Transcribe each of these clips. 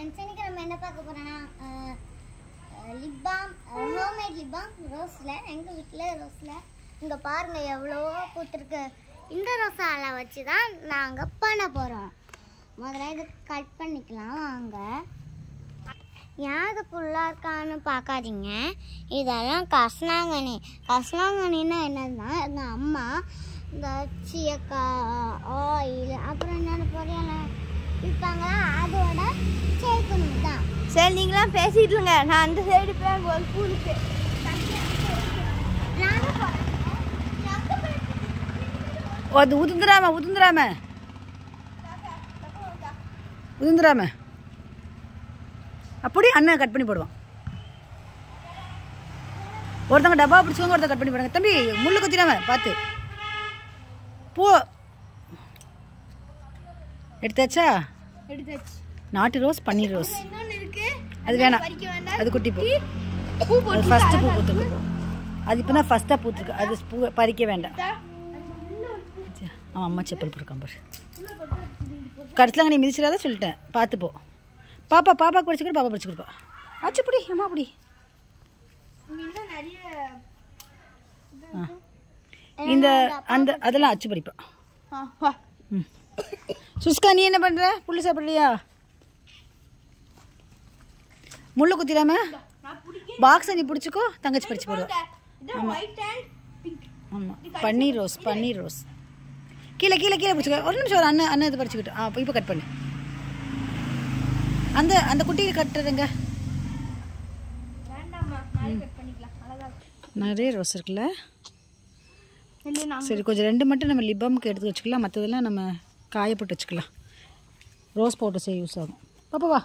Friends இன்னைக்கு நம்ம என்ன பார்க்க போறோம்னா lip balm homemade lip balm ரோஸ்ல எங்க வீட்ல ரோஸ்ல இங்க பாருங்க எவ்வளவோ பூத்திருக்கு. இந்த ரோஸால வச்சு தான் நாங்க பண்ண போறோம். முதல்ல இத கட் பண்ணிக்கலாம் வாங்க. யாரு புல்லா இருக்கான்னு பார்க்காதீங்க. இதெல்லாம் கஸ்னாங்கனி. கஸ்னாங்கனின்னா என்னன்னா எங்க அம்மா இந்த சீயக்காய் ஆயில் அப்புறம் என்னென்ன பொரியல் விற்பாங்களா அதோட சேர்க்கணும் தான். சரி நீங்களாம் பேசிட்டு இருங்க, நான் அந்த சைடு போய் ஒரு பூலுக்கு அது உதுந்துராம அப்படி அண்ணன் கட் பண்ணி போடுவான். ஒருத்தவங்க டப்பா பிடிச்சவங்க ஒருத்தர் கட் பண்ணி போடுங்க. தம்பி முள்ளு குத்திடாம பார்த்து பூ எடுத்தாச்சா? எடுத்தாச்சு. நாட்டு ரோஸ் பன்னீர் ரோஸ் இன்னொன்று இருக்கு, அது வேணாம், அது குட்டி பூ. அது ஃபஸ்ட்டு பூ பூத்துருக்கு. அது இப்போ தான் ஃபஸ்ட்டாக பூத்துருக்கு. அது பூ பறிக்க வேண்டாம். அவன் அம்மா செப்பல் போட்டுருக்கான் பாரு. கடைசியில் நீ மிதிச்சிடாத சொல்லிட்டேன், பார்த்து போ. பாப்பா பிடிச்சி கொடு, பாப்பா பிடிச்சி கொடுப்பா. ஆச்சு பிடி அம்மா பிடி. இந்த அந்த அதெல்லாம் அச்சு படிப்பான். ம் சுஸ்கா நீ என்ன பண்ணுற? புல்லு சாப்பிட்றியா? முள்ளு குத்திடாம பாக்ஸை நீ பிடிச்சிக்கோ, தங்கச்சி பறிச்சு போடுவா. ஆமாம் பன்னீர் ரோஸ் கீழே பிடிச்சிக்க. ஒரு நிமிஷம் ஒரு அண்ணன் இது பறிச்சுக்கிட்டு இப்போ கட் பண்ணு. அந்த குட்டியை கட்டுறதுங்க. நிறைய ரோஸ் இருக்குல்ல. சரி கொஞ்சம் 2 மட்டும் நம்ம லிப் பாமுக்கு எடுத்து வச்சுக்கலாம். மற்றதெல்லாம் நம்ம காய போட்டு வச்சுக்கலாம். ரோஸ் பவுடர் செய்ய யூஸ் ஆகும். பாப்பா வா.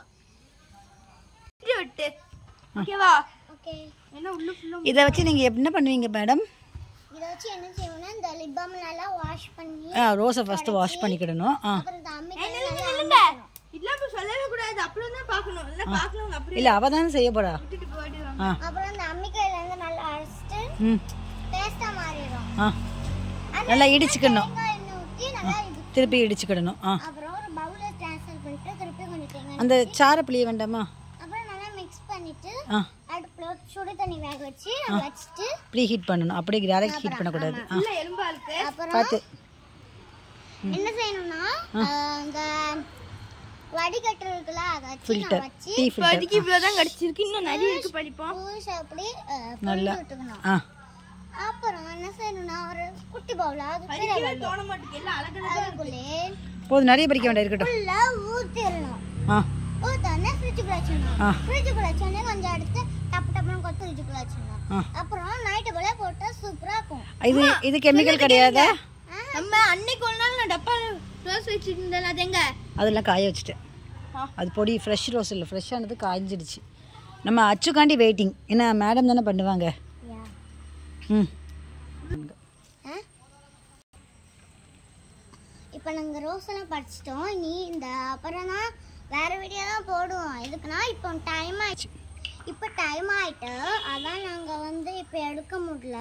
இதை வச்சு நீங்கள் என்ன பண்ணுவீங்க மேடம்? இத வச்சு என்ன செய்யணும்னா இந்த லிப் பாம் நல்லா வாஷ் பண்ணி ரோஸை ஃபர்ஸ்ட் வாஷ் பண்ணிக்கிடணும். இல்ல அவ தானே செய்ய போறா. அப்புறம் அந்த அம்மிக்கையில இருந்து நல்லா அரைச்சிட்டு பேஸ்டா மாறிடும். நல்லா இடிச்சுக்கணும், எண்ணெய் ஊத்தி நல்லா திருப்பி இடிச்சுக்கிடணும். அப்புறம் ஒரு பவுல்ல ட்ரான்ஸ்ஃபர் பண்ணிட்டு திருப்பி கொஞ்சம் தேங்காய் அந்த சாரை புளிய வேண்டாமா? அப்புறம் நல்லா மிக்ஸ் பண்ணிட்டு அடுப்புல சுடு தண்ணி வேக வச்சு வச்சிட்டு ப்ரீ ஹீட் பண்ணணும். அப்படியே டைரக்ட் ஹீட் பண்ண கூடாது. அப்புறம் பாத்து என்ன செய்யணும்னா இந்த வடிகட்டு இருக்குல அத வச்சு வச்சு இப்போதைக்கு இவ்வளவுதான் கிடைச்சிருக்கு, இன்னும் நிறைய இருக்கு படிப்போம். அப்படி நல்லா விட்டுக்கணும். அப்புறம் என்ன செய்யணும்னா ஒரு குட்டி பவுல் அதுக்குள்ளே போதும், நிறைய பறிக்க வேண்டாம், இருக்கட்டும். ஃபுல்லா ஊத்திடணும். ஊத்தானே ஃப்ரிட்ஜுக்குள்ள வச்சிடணும். ஃப்ரிட்ஜுக்குள்ள வச்சோடனே கொஞ்சம் எடுத்து டப்புன்னு கொத்து ஃப்ரிட்ஜுக்குள்ள வச்சிடணும். அப்புறம் நைட்டு போல போட்டா சூப்பரா இருக்கும். இது கெமிக்கல் கிடையாதா? நம்ம அன்னைக்கு ஒரு நாள் நான் டப்பா ரோஸ் வச்சிருந்தேன், அது எங்க? அதெல்லாம் காய வச்சுட்டேன். அது பொடி ஃப்ரெஷ் ரோஸ் இல்லை, ஃப்ரெஷ்ஷானது காய்ஞ்சிடுச்சு. நம்ம அச்சுக்காண்டி வெயிட்டிங். ஏன்னா மேடம் தானே பண்ணுவாங்க. இப்போ நாங்கள் ரோஸ் எல்லாம் படிச்சிட்டோம். நீ இந்த அப்புறம் தான் வேற வீடியோ தான் போடுவோம். எதுக்குன்னா இப்போ டைம் ஆயிடுச்சு. அதான் நாங்கள் இப்போ எடுக்க முடியல.